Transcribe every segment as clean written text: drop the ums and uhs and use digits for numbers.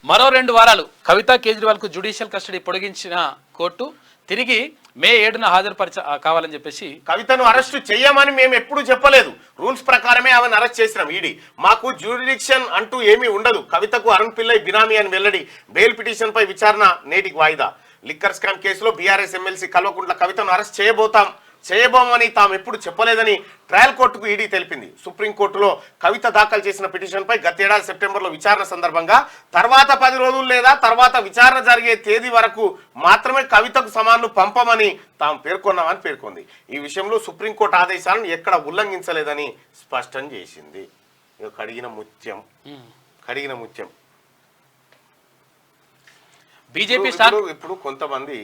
మరో 2 వారాలు కవిత కేజ్రీవాల్ కు జ్యుడిషియల్ కస్టడీ పొడిగించిన కోర్టు తిరిగి మే 7న కావాలని చెప్పేసి కవితను అరెస్ట్ చేయమని మేము ఎప్పుడు చెప్పలేదు. రూల్స్ ప్రకారమే ఆమెను అరెస్ట్ చేసినాం. ఈడీ మాకు జ్యూరిడిక్షన్ అంటూ ఏమీ ఉండదు. కవితకు అరుణ్ పిల్లై బినామీ అని వెల్లడి. బెయిల్ పిటిషన్ పై విచారణ నేటికి వాయిదా. లిక్కర్ స్కామ్ కేసులో బీఆర్ఎస్ ఎమ్మెల్సీ కల్వకుంట్ల కవితను అరెస్ట్ చేయబోమని తాము ఎప్పుడు చెప్పలేదని ట్రయల్ కోర్టుకు ఈడీ తెలిపింది. సుప్రీంకోర్టులో కవిత దాఖలు చేసిన పిటిషన్పై గతేడాది సెప్టెంబర్లో విచారణ సందర్భంగా తర్వాత 10 రోజులు లేదా తర్వాత విచారణ జరిగే తేదీ వరకు మాత్రమే కవితకు సమన్లు పంపమని తాము పేర్కొన్నామని పేర్కొంది. ఈ విషయంలో సుప్రీంకోర్టు ఆదేశాలను ఎక్కడ ఉల్లంఘించలేదని స్పష్టం చేసింది. కడిగిన ముత్యం. బీజేపీ ఇప్పుడు కొంతమంది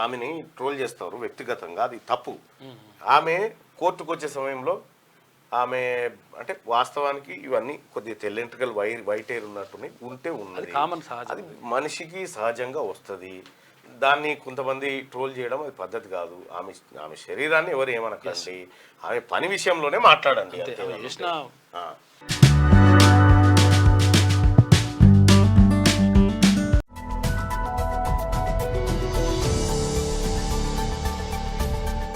ఆమెని ట్రోల్ చేస్తారు వ్యక్తిగతంగా, అది తప్పు. ఆమె కోర్టుకు వచ్చే సమయంలో ఆమె అంటే వాస్తవానికి ఇవన్నీ కొద్దిగా తెల్లెంట్రికల్ వైట్ హెయిర్ ఉన్నట్టుని ఉన్నది, అది మనిషికి సహజంగా వస్తుంది. దాన్ని కొంతమంది ట్రోల్ చేయడం అది పద్ధతి కాదు. ఆమె శరీరాన్ని ఎవరు ఏమనకండి, ఆమె పని విషయంలోనే మాట్లాడండి.